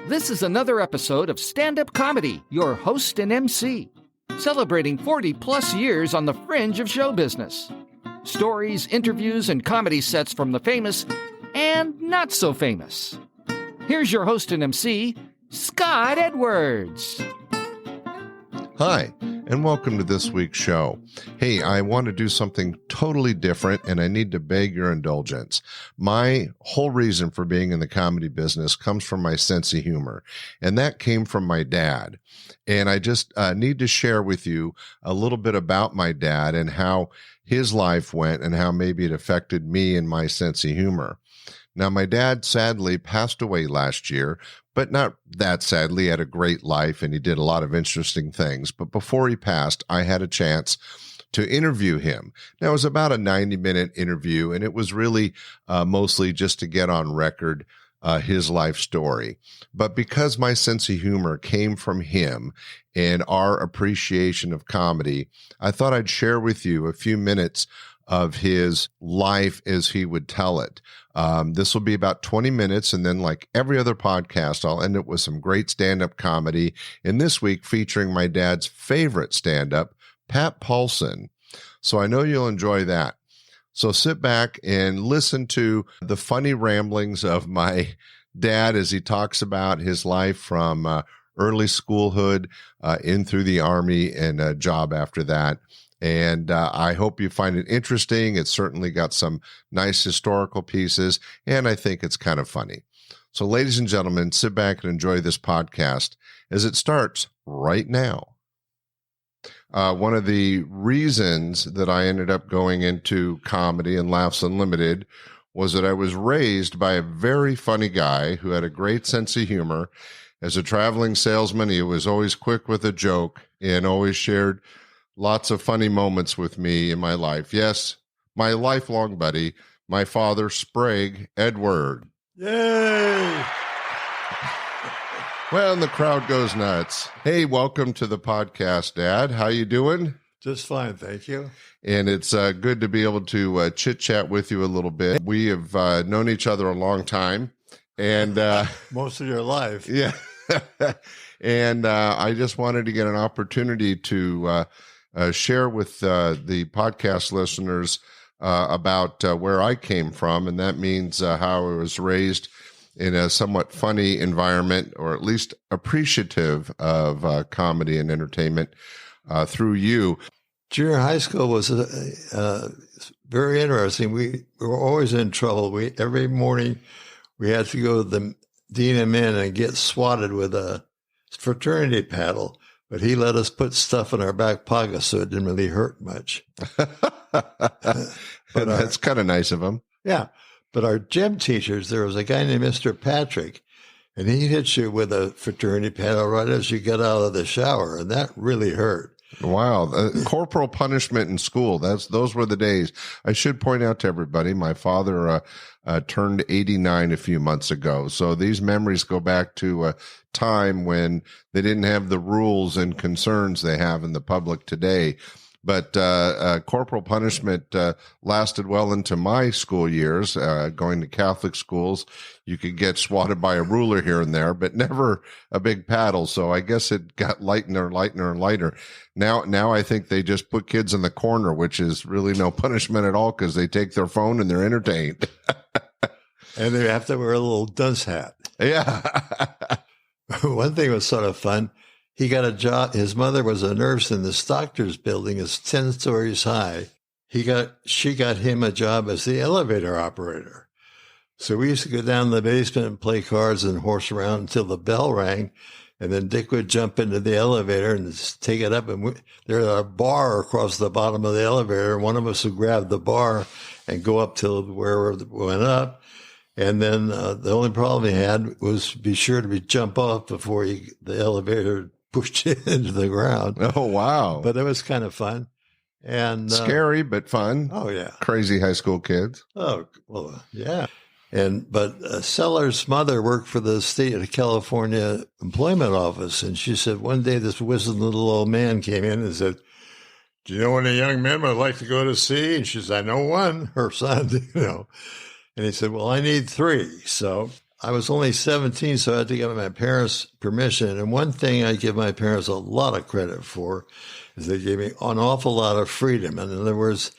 This is another episode of Stand-Up Comedy, your host and MC, celebrating 40-plus years on the fringe of show business. Stories, interviews, and comedy sets from the famous and not so famous. Here's your host and MC, Scott Edwards. Hi, and welcome to this week's show. Hey, I want to do something totally different, and I need to beg your indulgence. My whole reason for being in the comedy business comes from my sense of humor, and that came from my dad. And I just need to share with you a little bit about my dad and how his life went and how maybe it affected me and my sense of humor. Now, my dad sadly passed away last year, but not that sadly. He had a great life and he did a lot of interesting things. But before he passed, I had a chance to interview him. Now, it was about a 90-minute interview, and it was really mostly just to get on record his life story. But because my sense of humor came from him and our appreciation of comedy, I thought I'd share with you a few minutes of his life as he would tell it. This will be about 20 minutes, and then like every other podcast, I'll end it with some great stand-up comedy, and this week featuring my dad's favorite stand-up, Pat Paulson. So I know you'll enjoy that. So sit back and listen to the funny ramblings of my dad as he talks about his life from early schoolhood in through the Army and a job after that. And I hope you find it interesting. It's certainly got some nice historical pieces, and I think it's kind of funny. So, ladies and gentlemen, sit back and enjoy this podcast as it starts right now. One of the reasons that I ended up going into comedy and Laughs Unlimited was that I was raised by a very funny guy who had a great sense of humor. As a traveling salesman, he was always quick with a joke and always shared lots of funny moments with me in my life. Yes, my lifelong buddy, my father, Sprague Edwards. Yay! Well, and the crowd goes nuts. Hey, welcome to the podcast, Dad. How you doing? Just fine, thank you. And it's good to be able to chit-chat with you a little bit. We have known each other a long time. And most of your life. Yeah. And I just wanted to get an opportunity to share with the podcast listeners about where I came from, and that means how I was raised in a somewhat funny environment, or at least appreciative of comedy and entertainment through you. Junior high school was very interesting. We were always in trouble. Every morning we had to go to the Dean of Men and get swatted with a fraternity paddle. But he let us put stuff in our back pocket so it didn't really hurt much. That's kind of nice of him. Yeah. But our gym teachers, there was a guy named Mr. Patrick, and he hit you with a fraternity paddle right as you get out of the shower, and that really hurt. Wow. Corporal punishment in school. Those were the days. I should point out to everybody, my father turned 89 a few months ago. So these memories go back to a time when they didn't have the rules and concerns they have in the public today. But corporal punishment lasted well into my school years. Going to Catholic schools, you could get swatted by a ruler here and there, but never a big paddle. So I guess it got lighter and lighter. Now I think they just put kids in the corner, which is really no punishment at all because they take their phone and they're entertained. And they have to wear a little dunce hat. Yeah. One thing was sort of fun. He got a job. His mother was a nurse in the Stocktor's building. It's 10 stories high. She got him a job as the elevator operator. So we used to go down the basement and play cards and horse around until the bell rang. And then Dick would jump into the elevator and take it up. And there was a bar across the bottom of the elevator. One of us would grab the bar and go up till wherever it went up. And then the only problem he had was be sure to jump off before the elevator pushed you into the ground. Oh, wow. But it was kind of fun. And scary, but fun. Oh, yeah. Crazy high school kids. Oh, well, yeah. But Sellers' mother worked for the state of California employment office. And she said one day this wizened little old man came in and said, "Do you know any young men would like to go to sea?" And she said, "I know one," her son, And he said, "Well, I need 3. So I was only 17, so I had to get my parents' permission. And one thing I give my parents a lot of credit for is they gave me an awful lot of freedom. And in other words,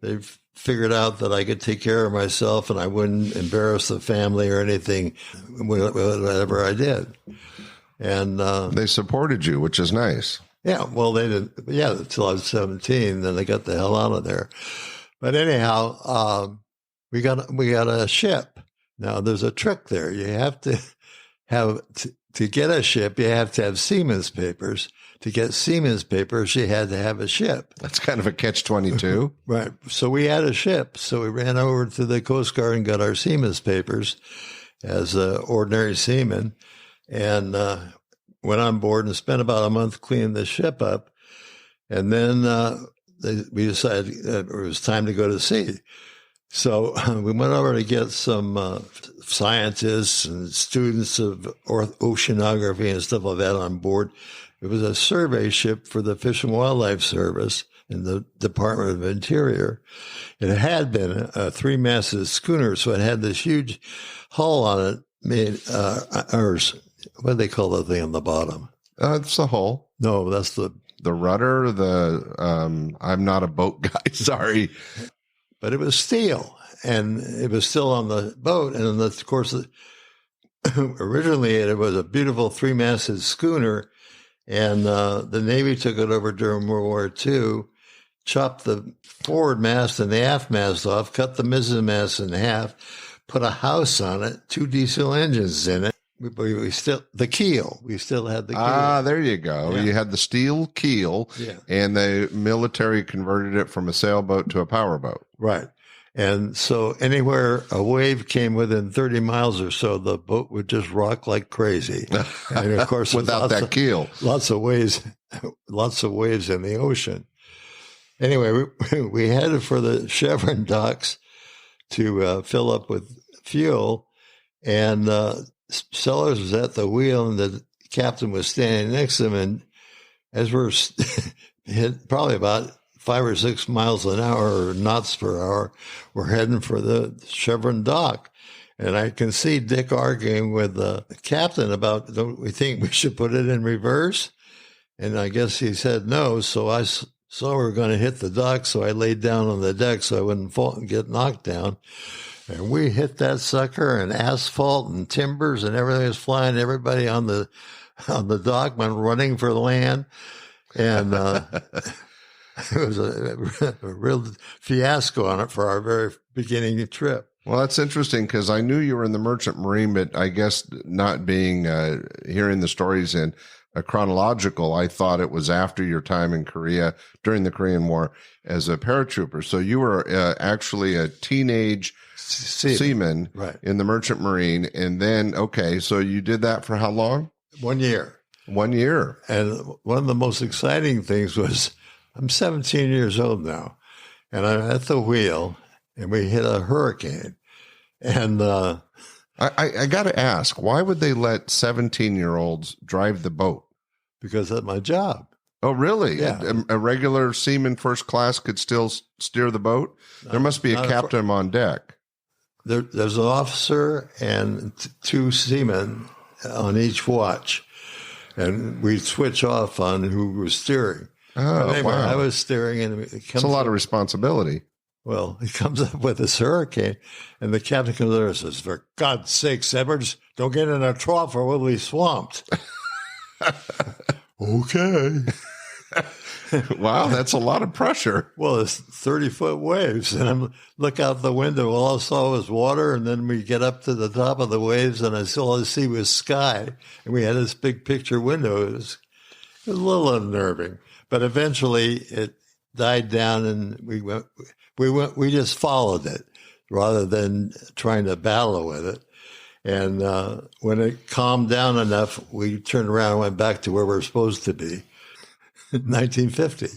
they figured out that I could take care of myself and I wouldn't embarrass the family or anything, whatever I did. And they supported you, which is nice. Yeah, well, they didn't. Yeah, until I was 17, then they got the hell out of there. But anyhow, we got a ship. Now, there's a trick there. You have to have, to get a ship, you have to have seaman's papers. To get seaman's papers, you had to have a ship. That's kind of a catch-22. Right. So we had a ship. So we ran over to the Coast Guard and got our seaman's papers as ordinary seamen and went on board and spent about a month cleaning the ship up. And then we decided it was time to go to sea. So we went over to get some scientists and students of oceanography and stuff like that on board. It was a survey ship for the Fish and Wildlife Service in the Department of Interior. It had been a 3-masted schooner, so it had this huge hull on it made, what do they call that thing on the bottom? It's the hull. No, that's the rudder, I'm not a boat guy, sorry. But it was steel, and it was still on the boat. And of course, originally it was a beautiful 3-masted schooner, and the Navy took it over during World War II, chopped the forward mast and the aft mast off, cut the mizzen mast in half, put a house on it, 2 diesel engines in it. We still the keel. We still had the keel. Ah, there you go. Yeah. You had the steel keel, and the military converted it from a sailboat to a powerboat. Right. And so anywhere a wave came within 30 miles or so, the boat would just rock like crazy. And of course, without that keel, lots of waves in the ocean. Anyway, we headed for the Chevron docks to fill up with fuel, and Sellers was at the wheel, and the captain was standing next to him. And as we're hit probably about 5 or 6 miles an hour or knots per hour, we're heading for the Chevron dock. And I can see Dick arguing with the captain about, don't we think we should put it in reverse? And I guess he said no. So I saw we were going to hit the dock, so I laid down on the deck so I wouldn't fall and get knocked down. And we hit that sucker, and asphalt and timbers and everything was flying. Everybody on the dock went running for land. And it was a real fiasco on it for our very beginning trip. Well, that's interesting because I knew you were in the Merchant Marine, but I guess not being hearing the stories in a chronological, I thought it was after your time in Korea during the Korean War as a paratrooper. So you were actually a teenage seaman right. in the Merchant Marine. And then, okay, so you did that for how long? 1 year. 1 year. And one of the most exciting things was I'm 17 years old now, and I'm at the wheel, and we hit a hurricane. And I got to ask, why would they let 17-year-olds drive the boat? Because that's my job. Oh, really? Yeah. A regular seaman first class could still steer the boat? There must be a captain on deck. There's an officer and 2 seamen on each watch, and we switch off on who was steering. Oh, anyway, wow. I was steering, and It's a lot of responsibility. Well, he comes up with this hurricane, and the captain comes over and says, "For God's sakes, Edwards, don't get in a trough or we'll be swamped." Okay. Wow, that's a lot of pressure. Well, it's 30-foot waves, and I look out the window. All I saw was water, and then we get up to the top of the waves, and all I see was sky. And we had this big picture window. It was a little unnerving, but eventually it died down, and we just followed it rather than trying to battle with it. And when it calmed down enough, we turned around and went back to where we were supposed to be. 1950.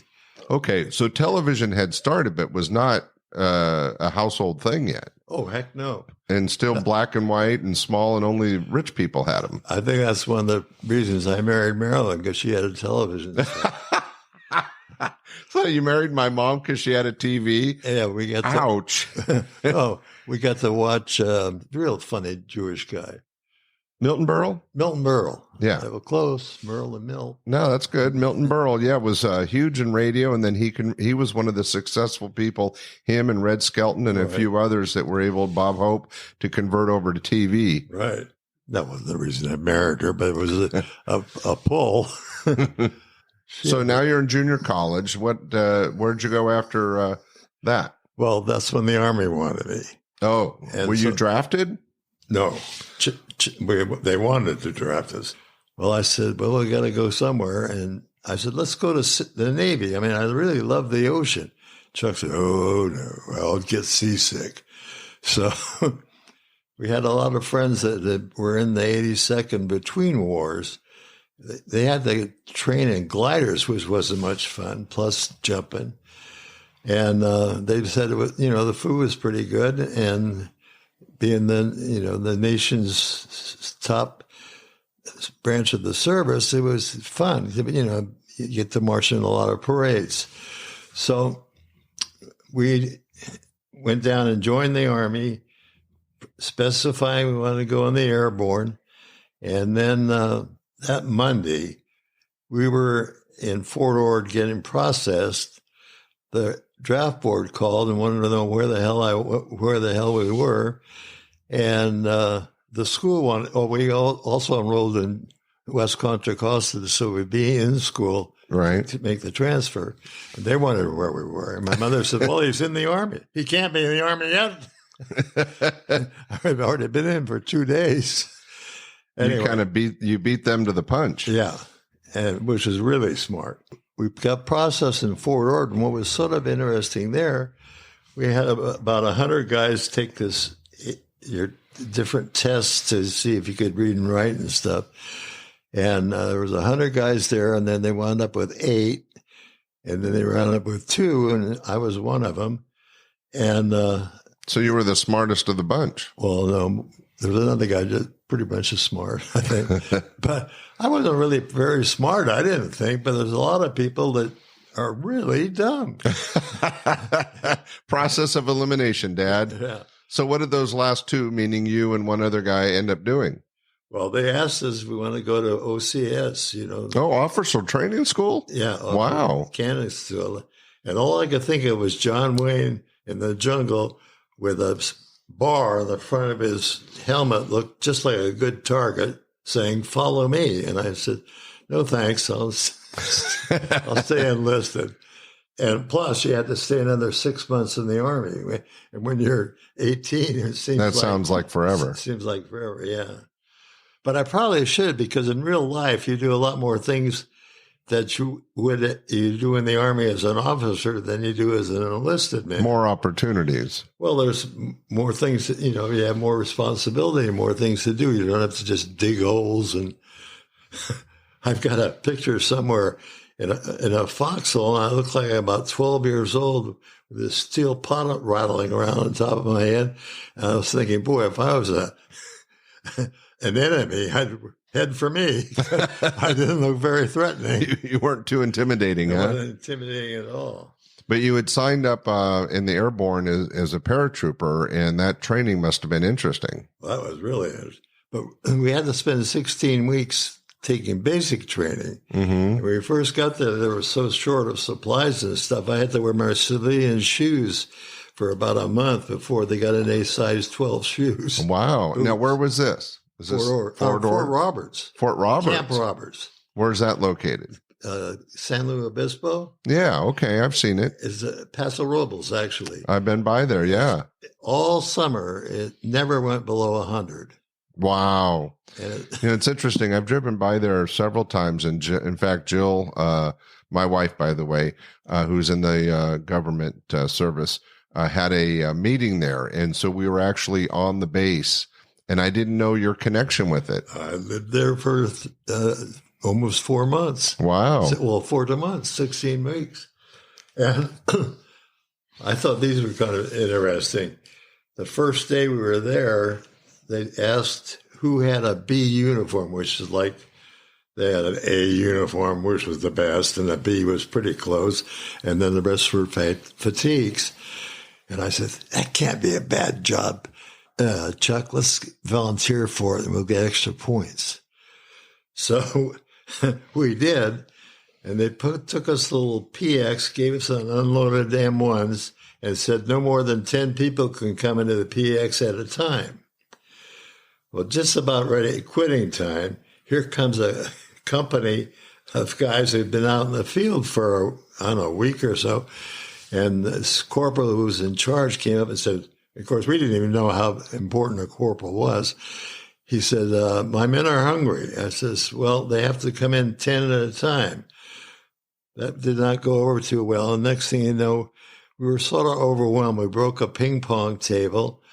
Okay, so television had started, but was not a household thing yet. Oh, heck no. And still black and white and small, and only rich people had them. I think that's one of the reasons I married Marilyn, because she had a television. So you married my mom because she had a TV? Yeah, we got Ouch. we got to watch a real funny Jewish guy. Milton Berle? Milton Berle. Yeah. They were close, Merle and Milt. No, that's good. Milton Berle, yeah, was huge in radio, and then he was one of the successful people, him and Red Skelton and a few others that were able, Bob Hope, to convert over to TV. Right. That wasn't the reason I married her, but it was a pull. So now you're in junior college. Where'd you go after that? Well, that's when the Army wanted me. Oh, and were you drafted? No. They wanted to draft us. Well, I said, well, we got to go somewhere. And I said, let's go to the Navy. I mean, I really love the ocean. Chuck said, oh, no, I'll get seasick. So we had a lot of friends that were in the 82nd between wars. They had to train in gliders, which wasn't much fun, plus jumping. And they said, it was, the food was pretty good. And being the nation's top branch of the service, it was fun. You get to march in a lot of parades. So we went down and joined the Army, specifying we wanted to go in the airborne. And then that Monday, we were in Fort Ord getting processed. The draft board called and wanted to know where the hell we were. And the school wanted, we also enrolled in West Contra Costa, so we'd be in school to make the transfer. And they wanted where we were. And my mother said, well, he's in the Army. He can't be in the Army yet. I've already been in for 2 days. Anyway, you kind of beat them to the punch. Yeah, and which is really smart. We got processed in Fort Ord, and what was sort of interesting there, we had about 100 guys take your different tests to see if you could read and write and stuff. And there was 100 guys there, and then they wound up with 8, and then they wound up with 2, and I was one of them. And so you were the smartest of the bunch. Well, no, there was another guy just pretty much as smart, I think. But I wasn't really very smart, I didn't think, but there's a lot of people that are really dumb. Process of elimination, Dad. Yeah. So what did those last 2, meaning you and one other guy, end up doing? Well, they asked us if we want to go to OCS, Oh, officer training school? Yeah. Wow. Canada school. And all I could think of was John Wayne in the jungle with a bar on the front of his helmet, looked just like a good target, saying, follow me. And I said, no, thanks. I'll stay enlisted. And plus, you had to stay another 6 months in the Army. And when you're 18, it seems sounds like forever. It seems like forever, yeah. But I probably should, because in real life, you do a lot more things that you do in the Army as an officer than you do as an enlisted man. More opportunities. Well, there's more things, you have more responsibility and more things to do. You don't have to just dig holes. And I've got a picture somewhere in a foxhole, and I look like I'm about 12 years old with this steel pot rattling around on top of my head. And I was thinking, boy, if I was an enemy, I'd head for me. I didn't look very threatening. You weren't too intimidating, huh? Not intimidating at all. But you had signed up in the airborne as a paratrooper, and that training must have been interesting. Well, that was really interesting. But we had to spend 16 weeks taking basic training. Mm-hmm. When we first got there, they were so short of supplies and stuff. I had to wear my civilian shoes for about a month before they got an A size 12 shoes. Wow. Oops. Now, where was this? Was this Fort Roberts. Fort Roberts. Camp Roberts. Where's that located? San Luis Obispo. Yeah, okay, I've seen it. It's Paso Robles, actually. I've been by there, yeah. All summer, it never went below 100. Wow. It's interesting. I've driven by there several times. And in fact, Jill, my wife, by the way, who's in the government service, had a meeting there. And so we were actually on the base. And I didn't know your connection with it. I lived there for almost 4 months. Wow. Well, 4 months, 16 weeks. And I thought these were kind of interesting. The first day we were there, they asked who had a B uniform, which is like they had an A uniform, which was the best, and a B was pretty close. And then the rest were fatigues. And I said, that can't be a bad job. Chuck, let's volunteer for it and we'll get extra points. So we did. And they took us to the little PX, gave us an unloaded M1s, and said no more than 10 people can come into the PX at a time. Well, just about ready at quitting time, here comes a company of guys who've been out in the field for, I don't know, a week or so. And this corporal who was in charge came up and said, of course, we didn't even know how important a corporal was. He said, my men are hungry. I says, well, they have to come in 10 at a time. That did not go over too well. And next thing you know, we were sort of overwhelmed. We broke a ping pong table.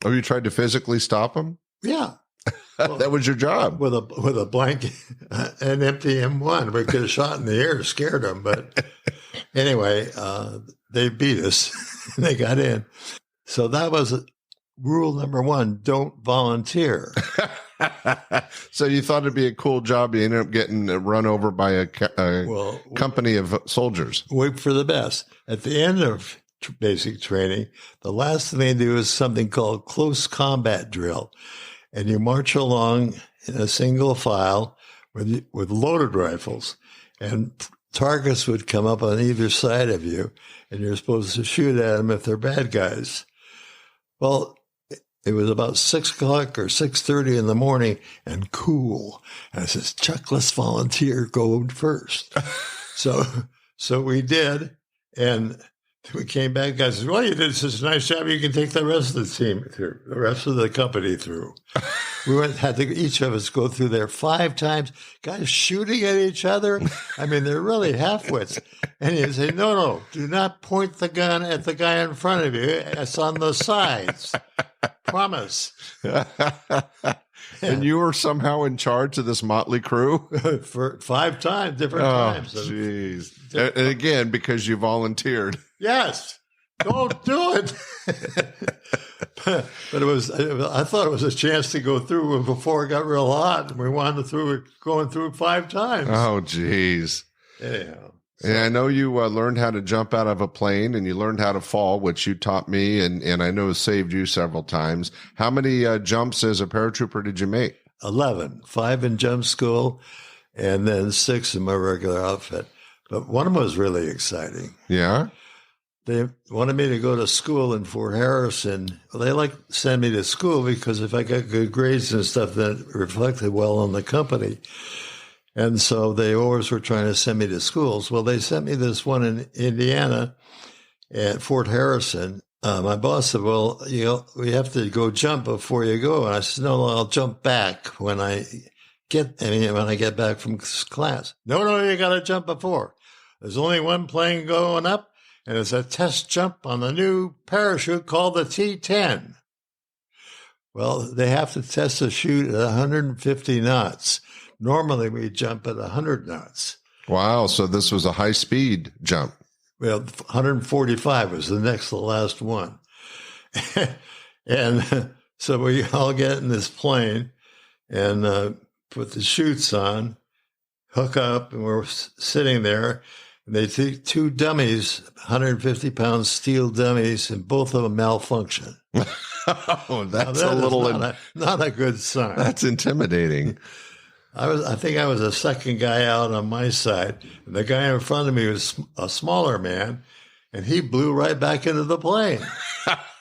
Oh, you tried to physically stop them? Yeah. Well, that was your job. With a blanket, an empty M1. We could have shot in the air, scared them. But anyway, they beat us. They got in. So that was rule number one, don't volunteer. So you thought it'd be a cool job. You ended up getting run over by a company of soldiers. Wait for the best. At the end of basic training, the last thing they do is something called close combat drill. And you march along in a single file with loaded rifles. And targets would come up on either side of you, and you're supposed to shoot at them if they're bad guys. Well, it was about 6 o'clock or 6:30 in the morning and cool. And I says, Chuck, let's volunteer, go first. So we did. And we came back. Guys said, well, you did such a nice job. You can take the rest of the team through, the rest of the company through. We had to, each of us go through there 5 times. Guys shooting at each other. I mean, they're really half-wits. And he'd say, no, do not point the gun at the guy in front of you. It's on the sides. Promise. And you were somehow in charge of this motley crew? For 5 times, different times. Jeez. And again, because you volunteered. Yes. Don't do it. But I thought it was a chance to go through before it got real hot. And we wanted to going through 5 times. Oh, geez. Anyhow. And I know you learned how to jump out of a plane and you learned how to fall, which you taught me, and I know saved you several times. How many jumps as a paratrooper did you make? 11, 5 in jump school, and then 6 in my regular outfit. But one of them was really exciting. Yeah? They wanted me to go to school in Fort Harrison. Well, they like to send me to school because if I got good grades and stuff, that reflected well on the company. And so they always were trying to send me to schools. Well, they sent me this one in Indiana at Fort Harrison. My boss said, well, we have to go jump before you go. And I said, no, I'll jump back when I get back from class. No, you got to jump before. There's only one plane going up, and it's a test jump on the new parachute called the T-10. Well, they have to test the chute at 150 knots. Normally, we jump at 100 knots. Wow. So this was a high-speed jump. Well, 145 was the last one. And so we all get in this plane and put the chutes on, hook up, and we're sitting there. And they take 2 dummies, 150-pound steel dummies, and both of them malfunction. Oh, that's a little... not a good sign. That's intimidating. I think I was the second guy out on my side, and the guy in front of me was a smaller man, and he blew right back into the plane.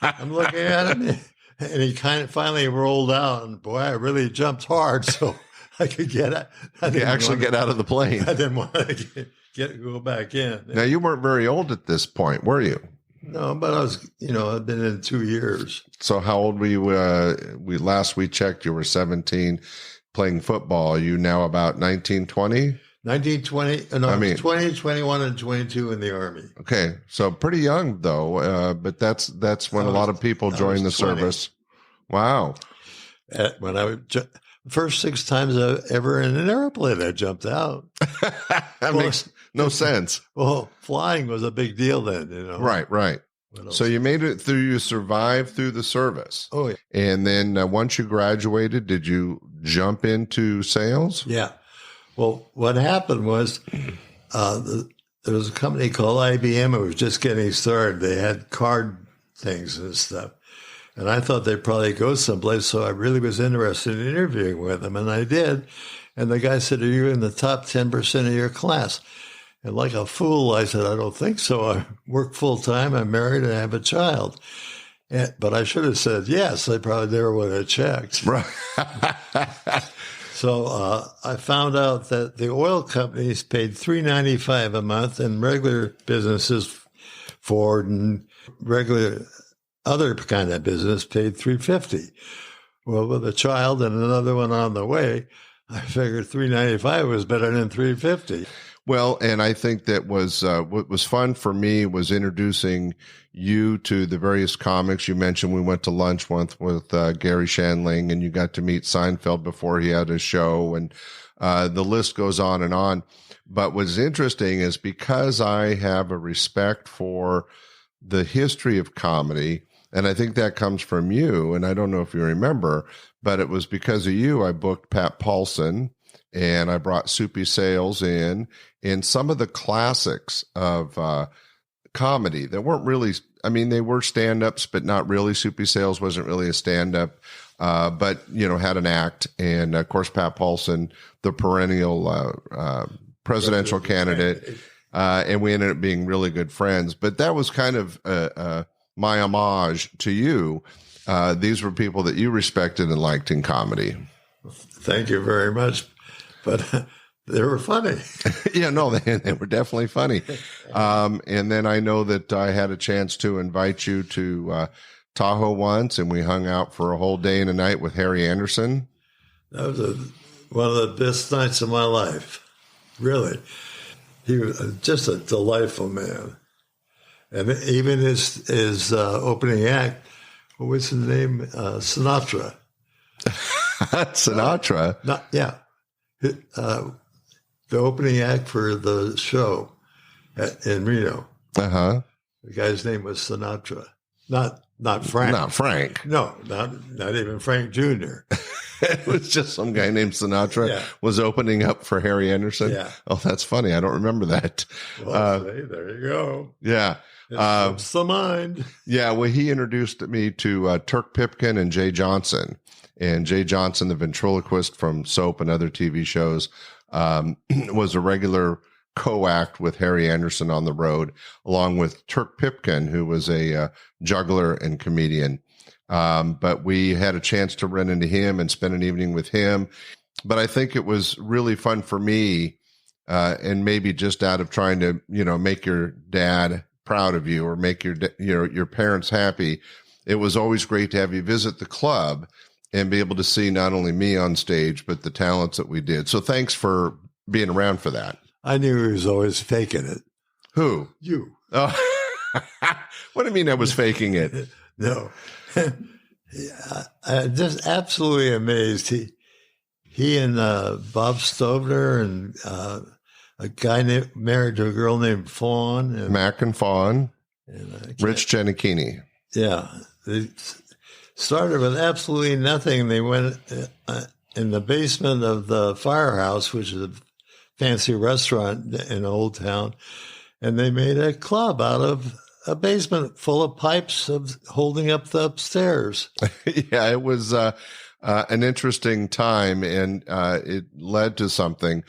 I'm looking at him, and he kind of finally rolled out, and boy, I really jumped hard so I could get out. Get out of the plane. I didn't want to go back in. Now, you weren't very old at this point, were you? No, but I was, I'd been in 2 years. So how old were you? Last we checked, you were 17. Playing football. Are you now about 19, 20? 19, 20. No, I mean, 20, 21, and 22 in the Army. Okay. So pretty young, though. But that's when a lot of people join the service. Wow. The first 6 times ever in an airplane, I jumped out. That makes no sense. Well, flying was a big deal then, Right. So you made it through, you survived through the service. Oh, yeah. And then once you graduated, did you jump into sales? Yeah. Well, what happened was there was a company called IBM. It was just getting started. They had card things and stuff. And I thought they'd probably go someplace, so I really was interested in interviewing with them, and I did. And the guy said, "Are you in the top 10% of your class?" And like a fool, I said, "I don't think so. I work full-time, I'm married, and I have a child." But I should have said yes. They probably never would have checked. Right. So I found out that the oil companies paid $3.95 a month, and regular businesses, Ford and regular other kind of business, paid $3.50. Well, with a child and another one on the way, I figured $3.95 was better than $3.50. Well, and I think that was what was fun for me was introducing you to the various comics. You mentioned we went to lunch once with Gary Shandling, and you got to meet Seinfeld before he had a show, and the list goes on and on. But what's interesting is because I have a respect for the history of comedy, and I think that comes from you, and I don't know if you remember, but it was because of you I booked Pat Paulsen, and I brought Soupy Sales in, and some of the classics of comedy that weren't really, I mean, they were stand-ups, but not really. Soupy Sales wasn't really a stand-up, but, you know, had an act. And, of course, Pat Paulsen, the perennial presidential candidate, and we ended up being really good friends. But that was kind of my homage to you. These were people that you respected and liked in comedy. Thank you very much. But they were funny. Yeah, no, they were definitely funny. And then I know that I had a chance to invite you to Tahoe once, and we hung out for a whole day and a night with Harry Anderson. That was one of the best nights of my life, really. He was just a delightful man. And even his opening act, what was his name? Sinatra. Sinatra? Yeah. The opening act for the show in Reno. Uh-huh. The guy's name was Sinatra. Not Frank. Not Frank. No, not even Frank Jr. It was just some guy named Sinatra was opening up for Harry Anderson. Yeah. Oh, that's funny. I don't remember that. Well, there you go. Yeah. It's the mind. Yeah. Well, he introduced me to Turk Pipkin and Jay Johnson. And Jay Johnson, the ventriloquist from Soap and other TV shows, was a regular co-act with Harry Anderson on the road, along with Turk Pipkin, who was a juggler and comedian. But we had a chance to run into him and spend an evening with him. But I think it was really fun for me, and maybe just out of trying to, you know, make your dad proud of you or make your parents happy. It was always great to have you visit the club and be able to see not only me on stage, but the talents that we did. So thanks for being around for that. I knew he was always faking it. Who? You. Oh, what do you mean I was faking it? No. I'm just absolutely amazed. He and Bob Stovner and a guy married to a girl named Fawn. Mac and Fawn. And Rich Giannichini. Yeah. They started with absolutely nothing. They went in the basement of the Firehouse, which is a fancy restaurant in Old Town, and they made a club out of a basement full of pipes of holding up the upstairs. Yeah, it was an interesting time, and it led to something.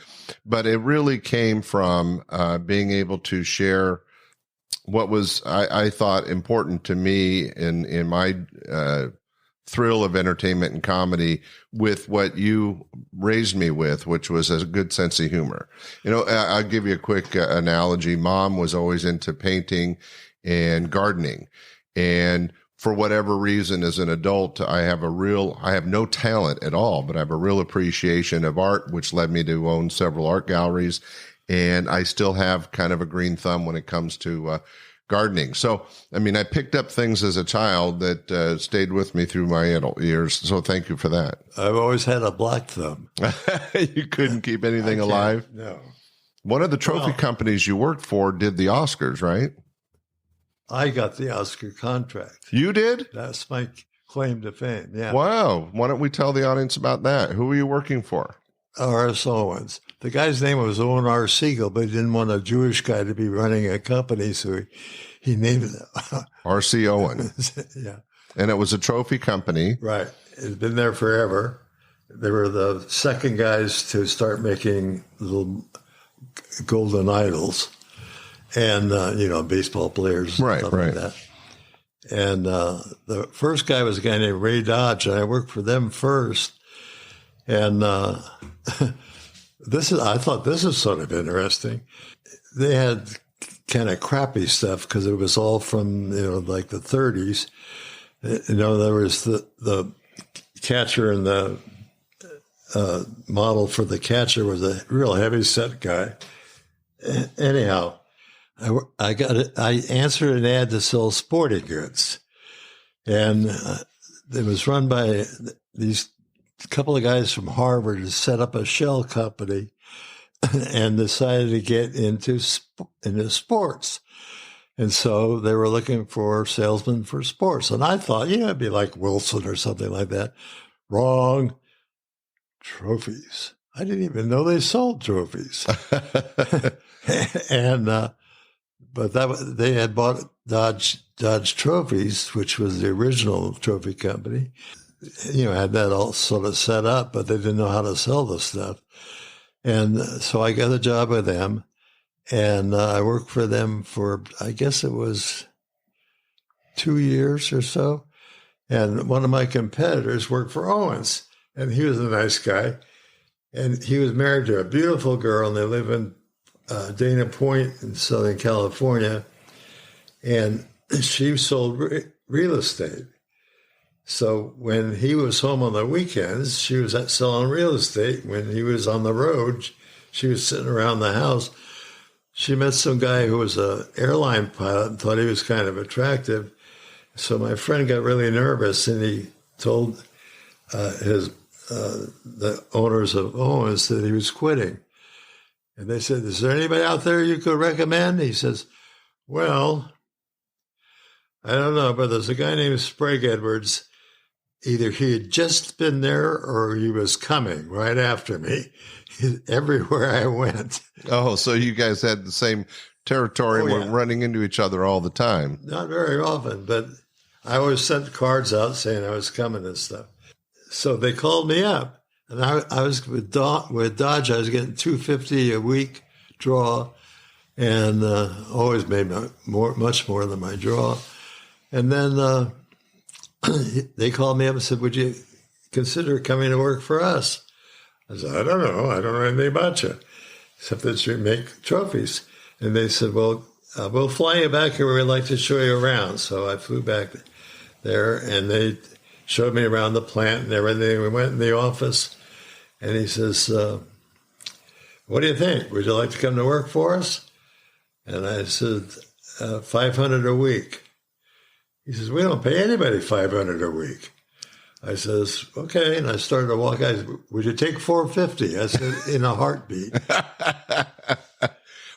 But it really came from being able to share what was, I thought, important to me in my thrill of entertainment and comedy with what you raised me with, which was a good sense of humor. You know, I'll give you a quick analogy. Mom was always into painting and gardening. And for whatever reason, as an adult, I have no talent at all, but I have a real appreciation of art, which led me to own several art galleries. And I still have kind of a green thumb when it comes to gardening. So, I mean, I picked up things as a child that stayed with me through my adult years. So thank you for that. I've always had a black thumb. You couldn't keep anything alive? No. One of the trophy companies you worked for did the Oscars, right? I got the Oscar contract. You did? That's my claim to fame, yeah. Wow. Why don't we tell the audience about that? Who were you working for? R.S. Owens. The guy's name was Owen R. Siegel, but he didn't want a Jewish guy to be running a company, so he named it R.C. Owen. Yeah. And it was a trophy company. Right. It's been there forever. They were the second guys to start making little golden idols and, baseball players, stuff like that. And the first guy was a guy named Ray Dodge, and I worked for them first. And I thought this was sort of interesting. They had kind of crappy stuff because it was all from, like the 30s. There was the catcher, and the model for the catcher was a real heavy set guy. Anyhow, I answered an ad to sell sporting goods, and it was run by these couple of guys from Harvard who set up a shell company and decided to get into sports. And so they were looking for salesmen for sports. And I thought, it'd be like Wilson or something like that. Wrong. Trophies. I didn't even know they sold trophies. And but they had bought Dodge Trophies, which was the original trophy company. Had that all sort of set up, but they didn't know how to sell the stuff. And so I got a job with them, and I worked for them for, I guess it was 2 years or so. And one of my competitors worked for Owens, and he was a nice guy. And he was married to a beautiful girl, and they live in Dana Point in Southern California. And she sold real estate. So when he was home on the weekends, she was selling real estate. When he was on the road, she was sitting around the house. She met some guy who was an airline pilot and thought he was kind of attractive. So my friend got really nervous, and he told the owners of Owens that he was quitting. And they said, "Is there anybody out there you could recommend?" He says, "Well, I don't know, but there's a guy named Sprague Edwards. Either he had just been there or he was coming right after me everywhere I went." Oh, so you guys had the same territory and were running into each other all the time. Not very often, but I always sent cards out saying I was coming and stuff. So they called me up, and I was with Dodge. I was getting $250 a week draw, and always made much more than my draw. And then they called me up and said, "Would you consider coming to work for us?" I said, "I don't know. I don't know anything about you, except that you make trophies." And they said, "Well, we'll fly you back here. We'd like to show you around." So I flew back there, and they showed me around the plant and everything. We went in the office, and he says, "What do you think? Would you like to come to work for us?" And I said, $500 a week. He says, "We don't pay anybody $500 a week." I says, "Okay." And I started to walk. I said, "Would you take $450?" I said, in a heartbeat.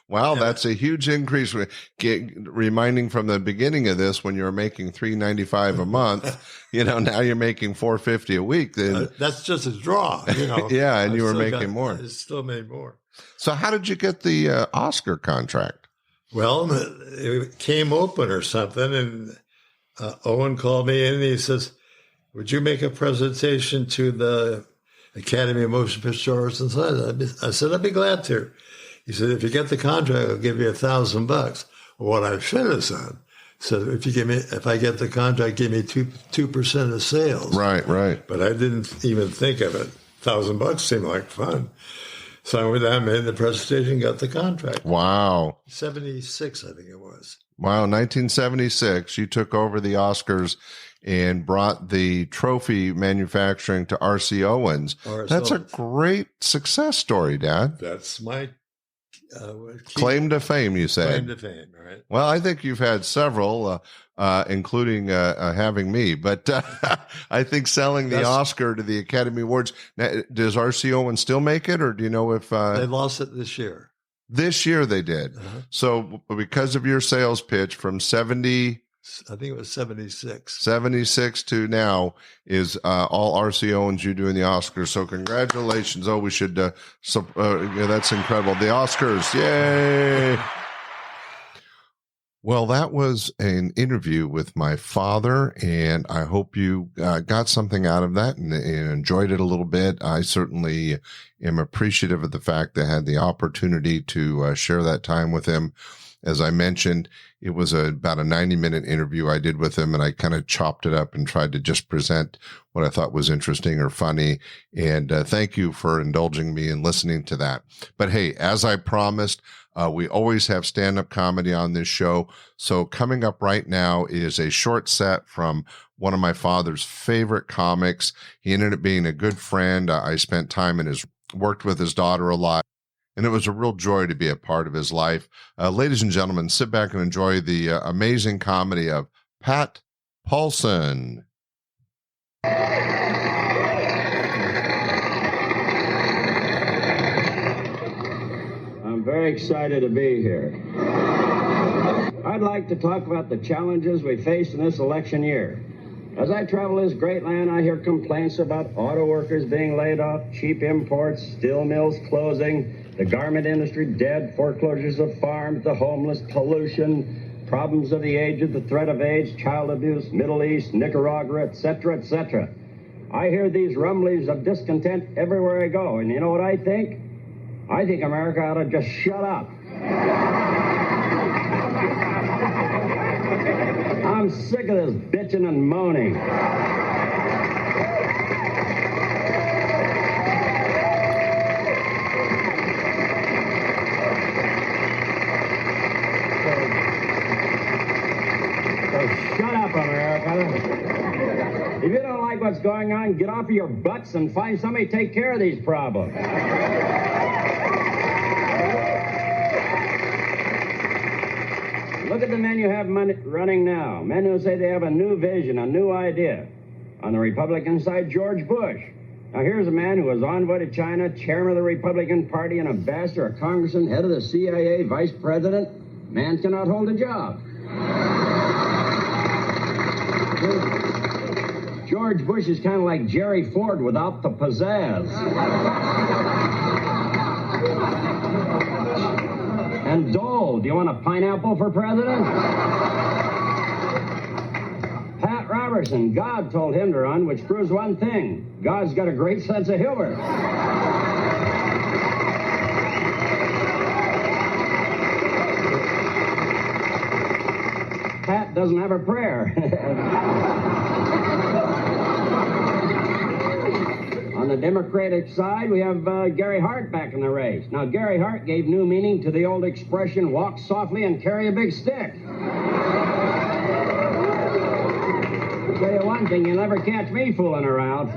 Wow, that's a huge increase. Reminding from the beginning of this, when you were making $395 a month, now you're making $450 a week. Then that's just a draw, Yeah, and you were making more. I still made more. So how did you get the Oscar contract? Well, it came open or something, and Owen called me in, and he says, "Would you make a presentation to the Academy of Motion Picture Arts and Science?" I said, "I'd be glad to." He said, "If you get the contract, I'll give you $1,000. What I should have said, if I get the contract, give me 2% of sales. Right. But I didn't even think of it. $1,000 seemed like fun. So I went down, made the presentation, got the contract. Wow. 76, I think it was. Wow, 1976, you took over the Oscars and brought the trophy manufacturing to R.C. Owens. That's a great success story, Dad. That's my claim to fame, you said. Claim to fame, right? Well, I think you've had several, including having me. But I think selling the Oscar to the Academy Awards. Now, does R.C. Owens still make it, or do you know if they lost it this year? This year they did. Uh-huh. So because of your sales pitch from 70, I think it was 76. 76 to now is all R.C. Owens you doing the Oscars. So congratulations. Oh, we should, that's incredible. The Oscars. Yay. Well, that was an interview with my father, and I hope you got something out of that and enjoyed it a little bit. I certainly am appreciative of the fact that I had the opportunity to share that time with him. As I mentioned, it was about a 90-minute interview I did with him, and I kind of chopped it up and tried to just present what I thought was interesting or funny. And thank you for indulging me in listening to that. But hey, as I promised, we always have stand-up comedy on this show. So coming up right now is a short set from one of my father's favorite comics. He ended up being a good friend. I spent time worked with his daughter a lot. And it was a real joy to be a part of his life. Ladies and gentlemen, sit back and enjoy the amazing comedy of Pat Paulsen. I'm very excited to be here. I'd like to talk about the challenges we face in this election year. As I travel this great land, I hear complaints about auto workers being laid off, cheap imports, steel mills closing, the garment industry dead, foreclosures of farms, the homeless, pollution, problems of the aged, the threat of AIDS, child abuse, Middle East, Nicaragua, etc., etc. I hear these rumblings of discontent everywhere I go, and you know what I think? I think America ought to just shut up. I'm sick of this bitching and moaning. Shut up, America. If you don't like what's going on, get off of your butts and find somebody to take care of these problems. Look at the men you have running now. Men who say they have a new vision, a new idea. On the Republican side, George Bush. Now here's a man who was envoy to China, chairman of the Republican Party, an ambassador, a congressman, head of the CIA, vice president. Man cannot hold a job. George Bush is kind of like Jerry Ford without the pizzazz. And Dole, do you want a pineapple for president? Pat Robertson, God told him to run, which proves one thing. God's got a great sense of humor. Pat doesn't have a prayer. On the Democratic side, we have Gary Hart back in the race. Now, Gary Hart gave new meaning to the old expression, walk softly and carry a big stick. I'll tell you one thing, you'll never catch me fooling around.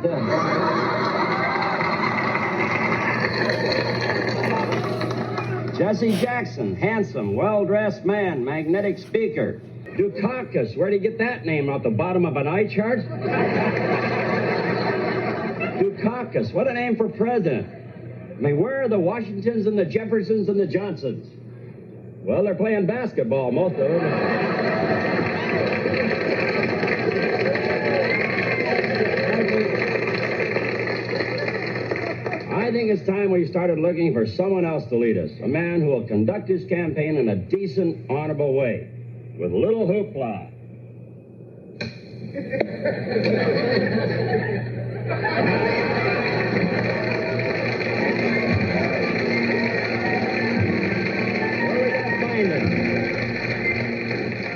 Jesse Jackson, handsome, well-dressed man, magnetic speaker. Dukakis, where'd he get that name? Off the bottom of an eye chart? Dukakis, what a name for president. I mean, where are the Washingtons and the Jeffersons and the Johnsons? Well, they're playing basketball, most of them. I think it's time we started looking for someone else to lead us. A man who will conduct his campaign in a decent, honorable way, with little hoopla.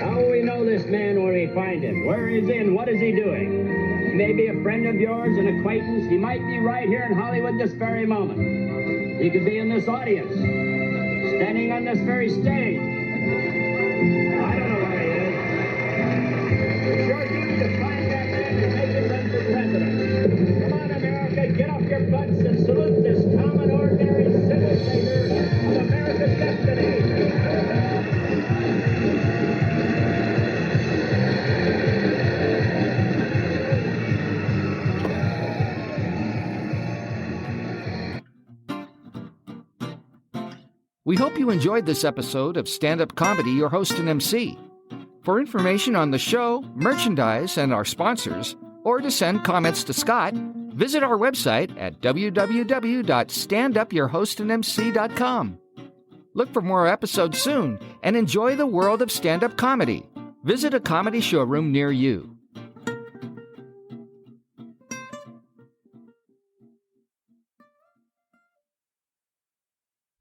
How will we know this man when we find him? Where is he and what is he doing? He may be a friend of yours, an acquaintance. He might be right here in Hollywood this very moment. He could be in this audience, standing on this very stage. I don't know where he is. It's your duty to find that man and make him run for president. Come on, America, get off your butts and salute this common, ordinary, civil savior of America's destiny. We hope you enjoyed this episode of Stand-Up Comedy, your host and MC. For information on the show, merchandise, and our sponsors, or to send comments to Scott, visit our website at www.standupyourhostandmc.com. Look for more episodes soon and enjoy the world of stand-up comedy. Visit a comedy showroom near you.